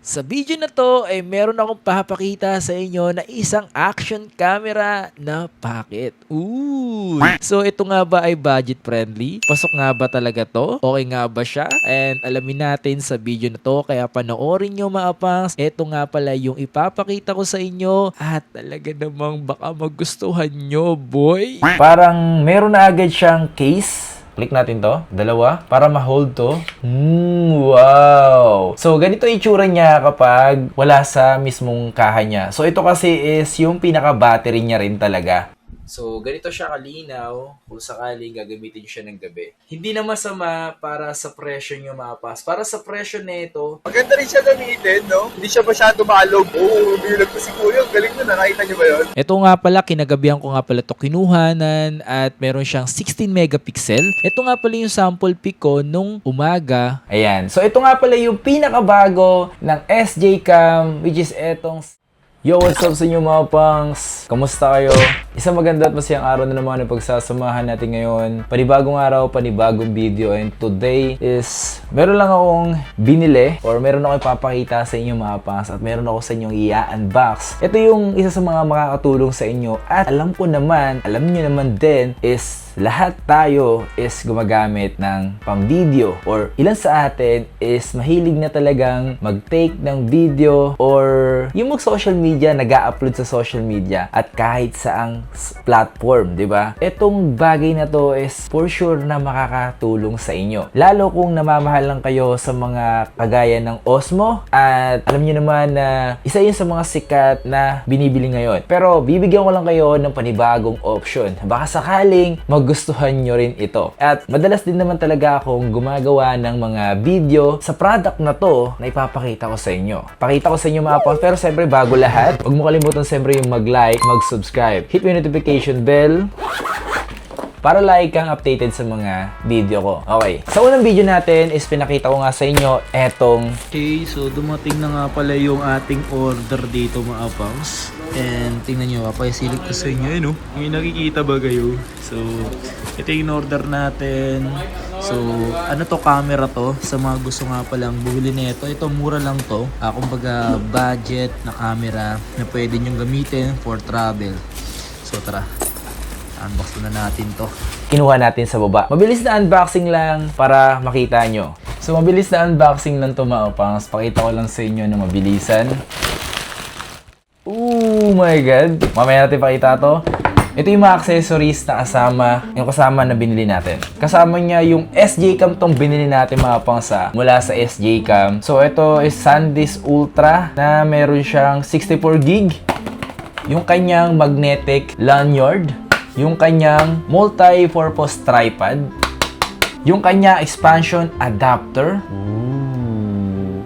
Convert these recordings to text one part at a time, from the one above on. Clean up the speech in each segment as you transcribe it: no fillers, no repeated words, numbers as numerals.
Sa video na to ay meron akong papakita sa inyo na isang action camera na packet. Ooh! So ito nga ba ay budget friendly? Pasok nga ba talaga to? Okay nga ba siya? And alamin natin sa video na to, kaya panoorin nyo mga pangs. Ito nga pala yung ipapakita ko sa inyo at talaga namang baka magustuhan nyo, boy. Parang meron na agad siyang case. Click natin to, dalawa, para ma-hold to. Wow! So, ganito itsura niya kapag wala sa mismong kaha niya. So, ito kasi is yung pinaka-battery niya rin talaga. So, ganito siya kalinaw kung sakaling gagamitin siya ng gabi. Hindi na masama para sa presyo nyo mapas. Para sa presyo nito, Maganda rin siya gamitin, no? Hindi siya masyado maalog. Oo, bilag ko si Kuya. Ang galing mo, nakita niyo ba yun? Ito nga pala, kinagabihan ko nga pala to kinuhanan at meron siyang 16 megapixel. Ito nga pala yung sample pic ko nung umaga. ayan. So, ito nga pala yung pinakabago ng SJ Cam, which is etong... Yo, what's up sa inyo mga pangs? Kamusta kayo? Isang maganda at masayang araw na naman ang pagsasamahan natin ngayon. Panibagong araw, panibagong video. And today is, meron lang akong binili or meron akong ipapakita sa inyo mga pangs at meron ako sa inyong i-unbox. Ito yung isa sa mga makakatulong sa inyo at alam ko naman, alam niyo naman din is lahat tayo is gumagamit ng pang-video or ilan sa atin is mahilig na talagang mag-take ng video or yung mag-social media, nag-upload sa social media at kahit saang platform, di ba? Etong bagay na to is for sure na makakatulong sa inyo. Lalo kung namamahal lang kayo sa mga kagaya ng Osmo at alam niyo naman na isa yun sa mga sikat na binibili ngayon. Pero bibigyan ko lang kayo ng panibagong option. Baka sakaling magustuhan nyo rin ito. At madalas din naman talaga akong gumagawa ng mga video sa product na to na ipapakita ko sa inyo. Pakita ko sa inyo mga pons. Pero siyempre bago lahat, huwag mo kalimutan siyempre yung mag-like, mag-subscribe. Hit mo yung notification bell para like kang updated sa mga video ko. Okay. Sa unang video natin is pinakita ko nga sa inyo etong... Okay, so dumating na nga pala yung ating order dito mga pangs. And tingnan nyo, papaisilig ko sa inyo, no? May nakikita ba kayo? So, ito yung order natin. So, ano to, camera to? Sa mga gusto nga palang bumili nito, ito mura lang to. Kumbaga, budget na camera na pwede nyong gamitin for travel. So, tara. Unbox na natin to. Kinuha natin sa baba. Mabilis na unboxing lang para makita nyo. So, mabilis na unboxing lang to mga pangs. Pakita ko lang sa inyo na mabilisan. Oh my God! Mamaya natin pakita to. Ito yung mga accessories na kasama na binili natin. Kasama niya yung SJ Cam tong binili natin mga pangsa mula sa SJ Cam. So ito is SanDisk Ultra na meron siyang 64 gig. Yung kanyang magnetic lanyard. Yung kanyang multi-purpose tripod. Yung kanya expansion adapter.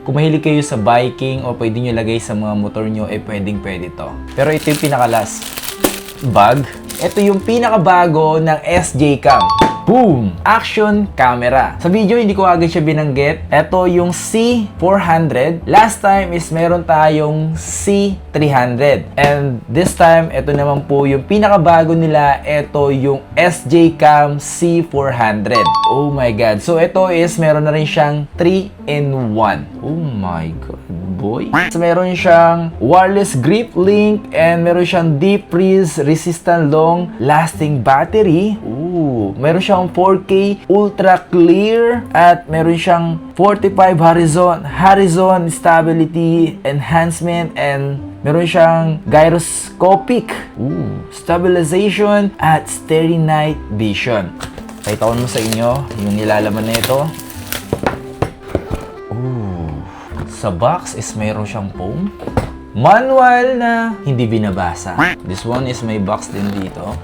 Kung mahilig kayo sa biking o pwede nyo lagay sa mga motor nyo, pwedeng-pwede to. Pero ito yung pinaka-last bag. Ito yung pinakabago ng SJ Cam. Boom! Action camera. Sa video, hindi ko agad siya binanggit. Ito yung C400. Last time is meron tayong C300. And this time, ito naman po yung pinakabago nila. Ito yung SJ Cam C400. Oh my God. So, ito is meron na rin siyang 3-in-1. Oh my God, boy. So, meron siyang wireless grip link and meron siyang deep freeze resistant long lasting battery. Ooh, meron siyang 4K ultra clear at meron siyang 45 horizon stability enhancement and meron siyang gyroscopic stabilization at steady night vision. Pakita ko mo sa inyo yung nilalaman nito. Sa box is mayroon siyang foam. Manual na hindi binabasa. This one is may box din dito.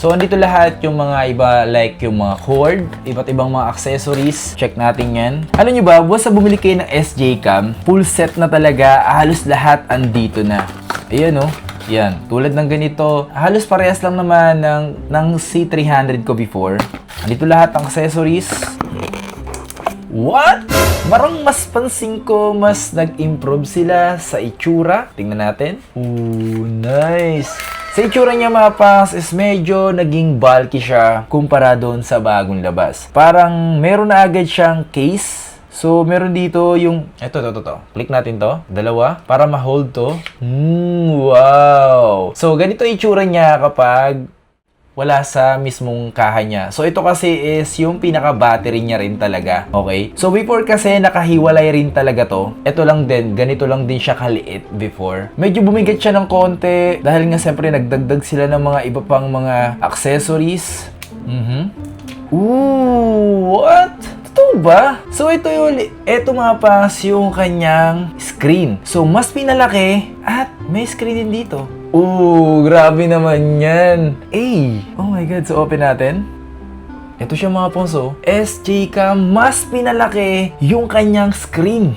So, andito lahat yung mga iba like yung mga cord, iba't ibang mga accessories. Check natin yan. Alam nyo ba, once na bumili kayo ng SJ Cam, full set na talaga, halos lahat andito na. Ayan o. Yan. Tulad ng ganito, halos parehas lang naman ng C300 ko before. Andito lahat ang accessories. What? Parang mas pansin ko, mas nag-improve sila sa itsura. Tingnan natin. Ooh, nice. Sa itsura niya mga pangs is medyo naging bulky siya kumpara doon sa bagong labas. Parang meron na agad siyang case. So, meron dito yung... Ito. Click natin to. Dalawa. Para ma-hold to. Wow! So, ganito yung itsura niya kapag wala sa mismong kaha niya. So, ito kasi is yung pinaka-battery niya rin talaga. Okay? So, before kasi nakahiwalay rin talaga to. Ito lang din. Ganito lang din siya kaliit before. Medyo bumigat siya ng konti dahil nga siyempre nagdagdag sila ng mga iba pang mga accessories. Ooh! What? Totoo ba? So, ito mga pas yung kanyang screen. So, mas pinalaki at may screen din dito. Ooh, grabe naman yan. Oh my God. So, open natin. Ito siya mga ponso. SJ Cam, mas pinalaki yung kanyang screen.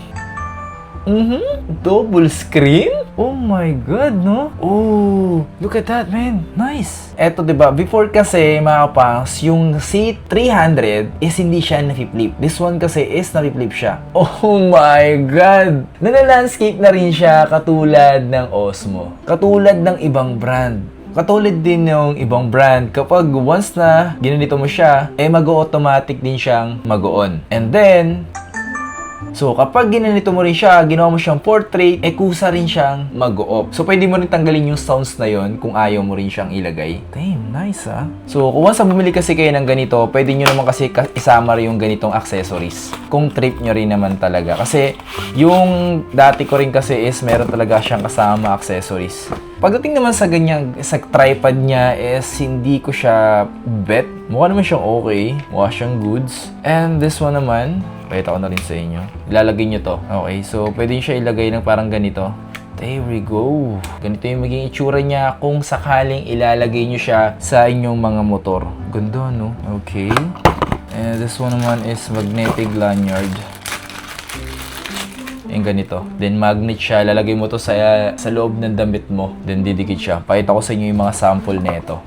Double screen? Oh my God, no? Oh, look at that, man. Nice. Eto, diba? Before kasi, mga kapangs, yung C300 is hindi siya na-flip. This one kasi is na-flip siya. Oh my God. Nana-landscape na rin siya katulad ng Osmo. Katulad ng ibang brand. Katulad din ng ibang brand, kapag once na ginanito mo siya, mag-automatic din siyang mag-on. And then, so, kapag ginanito mo rin siya, ginawa mo siyang portrait, kusa rin siyang mag-off. So, pwede mo rin tanggalin yung sounds na yon kung ayaw mo rin siyang ilagay. Damn, nice ah. So, kung once bumili kasi kayo ng ganito, pwede nyo naman kasi isama rin yung ganitong accessories. Kung trip nyo rin naman talaga. Kasi, yung dati ko rin kasi is meron talaga siyang kasama accessories. Pagdating naman sa ganyan, sa tripod niya is hindi ko siya bet. Mukha naman siyang okay. Mukha siyang goods. And this one naman, pakita ko na rin sa inyo. Ilalagay nyo to. Okay, so pwede nyo siya ilagay ng parang ganito. There we go. Ganito yung maging itsura niya kung sakaling ilalagay nyo siya sa inyong mga motor. Ganda, no? Okay. And this one naman is magnetic lanyard. Yung ganito. Then magnet siya. Lalagay mo to sa loob ng damit mo. Then didikit siya. Pakita ko sa inyo yung mga sample nito.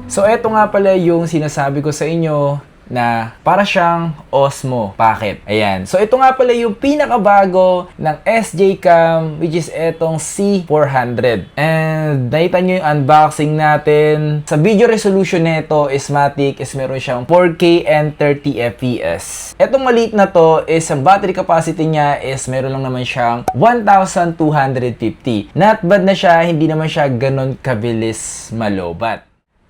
So, eto nga pala yung sinasabi ko sa inyo na para siyang Osmo Pocket. Ayan. So, ito nga pala yung pinakabago ng SJ Cam, which is etong C400. And, nakita nyo yung unboxing natin. Sa video resolution nito is matic, is meron siyang 4K and 30 FPS. Etong maliit na to is, ang battery capacity niya is meron lang naman siyang 1,250. Not bad na siya, hindi naman siya ganon kabilis malobat.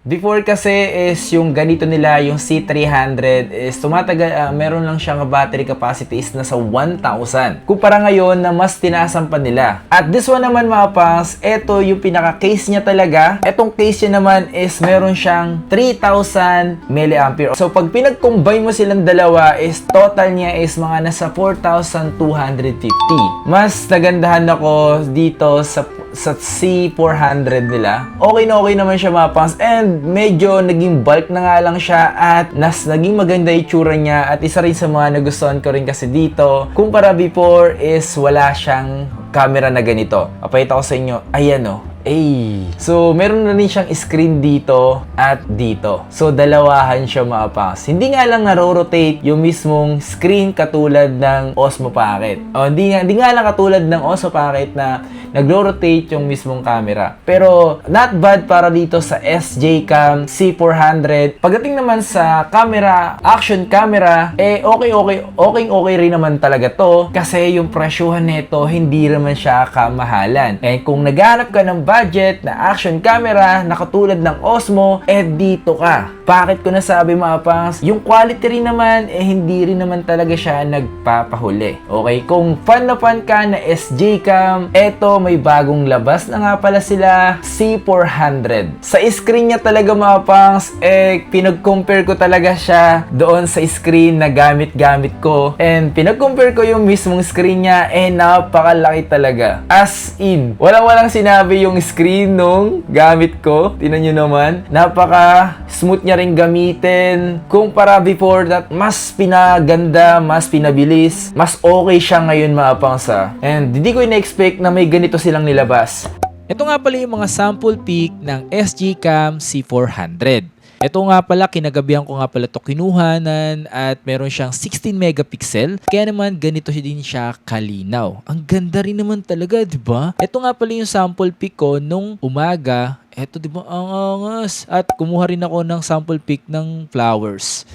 Before kasi is yung ganito nila, yung C300 is tumatagal, meron lang siyang battery capacity is nasa 1,000. Kumpara ngayon na mas tinasan pa nila. At this one naman mga pangs, ito yung pinaka-case niya talaga. Etong case niya naman is meron siyang 3,000 mAh. So pag pinag-combine mo silang dalawa is total niya is mga nasa 4,250. Mas nagandahan ako dito sa C400 nila. Okay na okay naman siya mga pangs. And medyo naging bulk na nga lang siya at naging maganda yung tsura niya at isa rin sa mga nagustuhan ko rin kasi dito kumpara before is wala siyang camera na ganito. Papakita ko sa inyo. Ayan o. So, meron na rin siyang screen dito at dito. So, dalawahan siya mga pangs. Hindi nga lang naro-rotate yung mismong screen katulad ng Osmo Pocket. Hindi nga lang katulad ng Osmo Pocket na nagro-rotate yung mismong camera. Pero, not bad para dito sa SJ Cam C400. Pagdating naman sa camera, action camera, okay rin naman talaga to. Kasi yung presyuhan nito, hindi naman siya kamahalan. Kung naghanap ka ng budget na action camera na katulad ng Osmo, dito ka. Bakit ko nasabi mga pangs? Yung quality rin naman, hindi rin naman talaga siya nagpapahuli. Okay? Kung fan na fan ka na SJ Cam, eto may bagong labas na nga pala sila, C400. Sa screen niya talaga mga pangs, pinag-compare ko talaga siya doon sa screen na gamit-gamit ko. And pinag-compare ko yung mismong screen niya, napakalaki talaga. As in, walang sinabi yung screen nung gamit ko. Tingnan nyo naman. Napaka-smooth niya rin gamitin. Kumpara before that, mas pinaganda, mas pinabilis, mas okay siya ngayon mga pangsa. And hindi ko ina-expect na may ganito silang nilabas. Ito nga pala yung mga sample pic ng SJ Cam C400. Ito nga pala, kinagabihan ko nga pala ito kinuhanan at meron siyang 16 megapixel. Kaya naman ganito din siya kalinaw. Ang ganda rin naman talaga, di ba? Ito nga pala yung sample pic ko nung umaga. Ito, di ba? Ang angas. At kumuha rin ako ng sample pic ng flowers.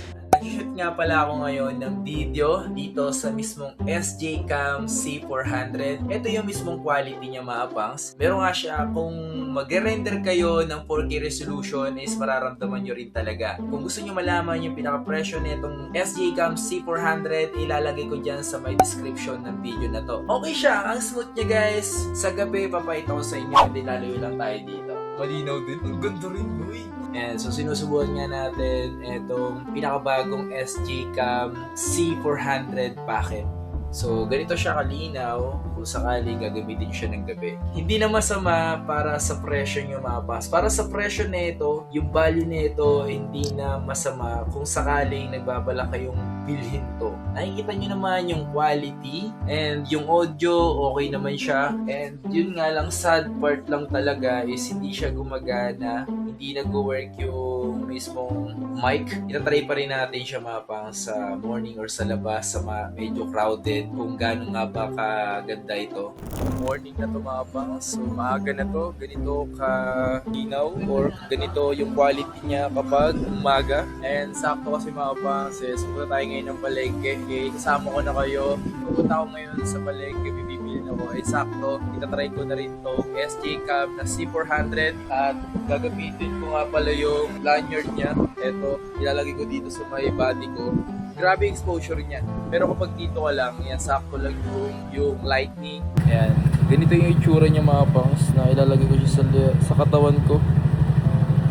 Nag-shoot nga pala ako ngayon ng video dito sa mismong SJ Cam C400. Ito yung mismong quality niya mga pangs. Meron nga siya, kung mag-render kayo ng 4K resolution is mararamdaman nyo rin talaga. Kung gusto nyo malaman yung pinaka-presyo nitong SJ Cam C400, ilalagay ko dyan sa may description ng video na to. Okay siya, ang smooth niya guys. Sa gabi, papakita ko sa inyo, hindi lalayo lang tayo dito. Malinaw din, ang ganda rin boy. And so sinusubukan nga natin itong pinakabagong SJ Cam C400 packet. So ganito siya kalinaw kung sakali gagamitin siya ng gabi. Hindi na masama para sa presyo nyo mga pas. Para sa presyo nito, yung value nito hindi na masama kung sakaling nagbabala kayong bilhin to. Nakikita nyo naman yung quality and yung audio okay naman siya. And yun nga lang, sad part lang talaga is hindi siya gumagana, hindi nag-work yung mismong mic. Itatry pa rin natin siya mga pang sa morning or sa labas sa medyo crowded kung gano'n nga ba kaganda ito. Morning na to mga pang, so maaga na to, ganito ka-linaw or ganito yung quality niya kapag umaga. And sakto kasi mga pang, sis, pupunta tayo ngayon ng palengke. Okay, kasama ko na kayo. Pupunta ako ngayon sa palengke, bibilin ako. Ay sakto, itatry ko na rin to SJ Cam na C400 at gagamitin ko nga pala yung lanyard niya. Ito, ilalagay ko dito sa may body ko. Grabe exposure niya. Pero kapag dito ka lang, yan, sakto lang yung lightning. Ayan. Ganito yung itsura niya mga pangs na ilalagay ko siya sa katawan ko.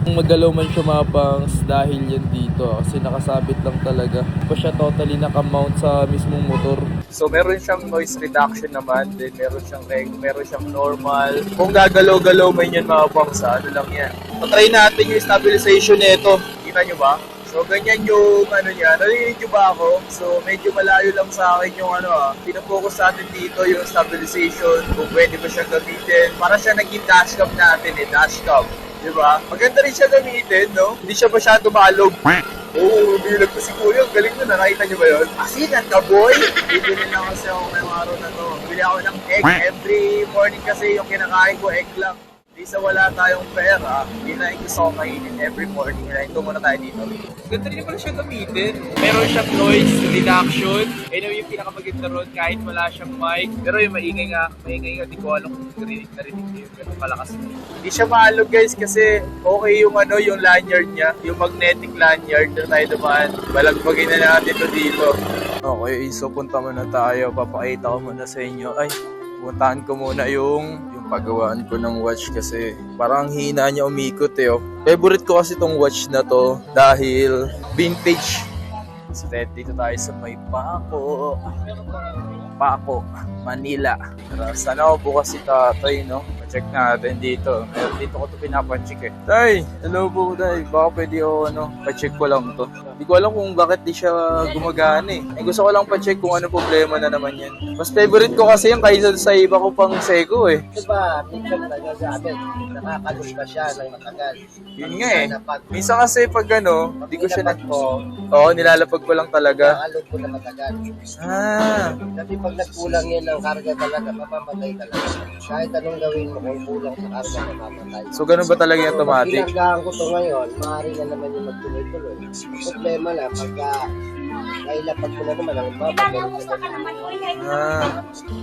Kung magalaw man siya mga pangs dahil yan dito kasi nakasabit lang talaga. Hindi pa siya totally nakamount sa mismong motor. So meron siyang noise reduction naman, then meron siyang normal. Kung gagalaw-galaw man yun mga pangs, ano lang yan. Patry natin yung stabilization nito. Kita nyo ba? So, ganyan yung niya. Narinig nyo ba ako? So, medyo malayo lang sa akin yung pinafocus natin dito yung stabilization, kung pwede ba siya gamitin. Para siya naging dashcam natin dashcam. Diba? Maganda rin siya gamitin, no? Hindi siya masyado maalog. Oo, bilag ko si Kuya. Galing na, nakita nyo ba yun? Asinan ka, boy! Bibili lang kasi ako ngayong araw na to. Bili ako ng egg. Every morning kasi yung kinakain ko, egg lang. Di sa wala tayong pera, hindi na yung gusto ko kainin every morning. Ito muna tayo dito. Ganda rin pala siya gamitin. Meron siyang noise reduction. Ayun yung pinakamaganda ron kahit wala siyang mic. Pero yung maingay nga, di ko alam kung narinig niyo yung ganun kalakas. Hindi siya maalog guys kasi okay yung yung lanyard niya. Yung magnetic lanyard na tayo dumaan. Balagbagin na natin ito dito. Okay, so punta muna tayo. Papakita ko muna sa inyo. Ay, puntahan ko muna yung pagawaan ko ng watch kasi parang hina niya umikot oh. Favorite ko kasi tong watch na to dahil vintage. So dito tayo sa may Paco, Manila. Tara, sana ako bukas si tatay, no? Check natin dito. Dito ko ito pinapacheck eh. Tay! Hello po, tay. Baka pwede ako, pa-check ko lang to. Hindi ko alam kung bakit di siya gumagana eh. Gusto ko lang pa-check kung ano problema na naman yan. Mas favorite ko kasi yung kaysa sa iba ko pang Seiko eh. Diba, minsan talaga sa atin, nakakalus ka siya ng matagal. Yun nga eh. Minsan kasi pag di ko siya Oo, nilalapag ko lang talaga. Nakakalus ko na matagal. Ah. Kasi pag nagkulang yun ng karga talaga, mapamatay talaga. Kahit anong gawin mo, kung kulang sa karga, mapamatay. So ganun ba talaga yung automatic? Pinagahan ko to ngayon, maaari na naman yung magtuloy-tuloy. Problema lang, pagka nailapag ko na naman, ang babagay sa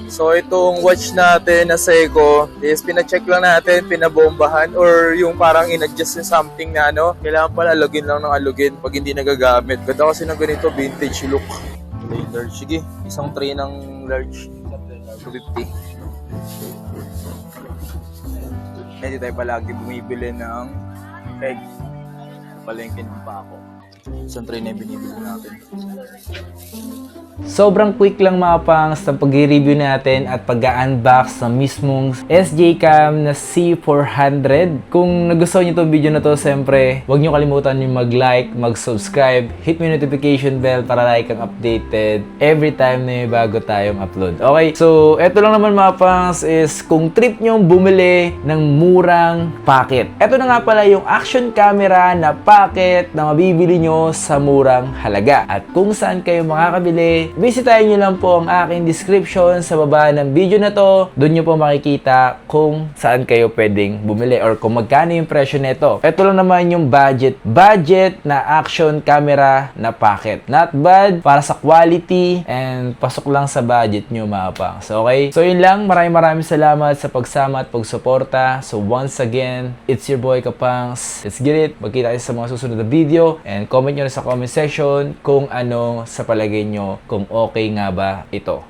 So itong watch natin na Seiko is pina-check lang natin, pinabombahan or yung parang in-adjust yung something na kailangan pala alugin lang ng alugin pag hindi nagagamit. Ganda kasi ng ganito vintage look. Large. Sige, isang tray ng large 250. Hindi tayo palagi bumibili ng egg. Palengke ng Paco. Isang tray na yung binibili natin. Sobrang quick lang mga pangs ng pag-review natin at pag-unbox ng mismong SJ Cam na C400. Kung nagustuhan nyo itong video na to, siyempre, huwag nyo kalimutan yung mag-like, mag-subscribe, hit mo yung notification bell para like kang updated every time na may bago tayong upload. Okay, so eto lang naman mga pangs is kung trip nyo bumili ng murang packet. Eto na nga pala yung action camera na packet na mabibili nyo nyo sa murang halaga. At kung saan kayo makakabili, bisitahin nyo lang po ang aking description sa baba ng video na to. Doon nyo po makikita kung saan kayo pwedeng bumili or kung magkano yung presyo nito. Ito lang naman yung budget na action camera na packet. Not bad para sa quality and pasok lang sa budget nyo mga pangs. Okay? So yun lang. Maraming salamat sa pagsama at pagsuporta. So once again, it's your boy Kapangs. Let's get it. Magkita tayo sa mga susunod na video and comment nyo na sa comment section kung ano sa palagay nyo kung okay nga ba ito.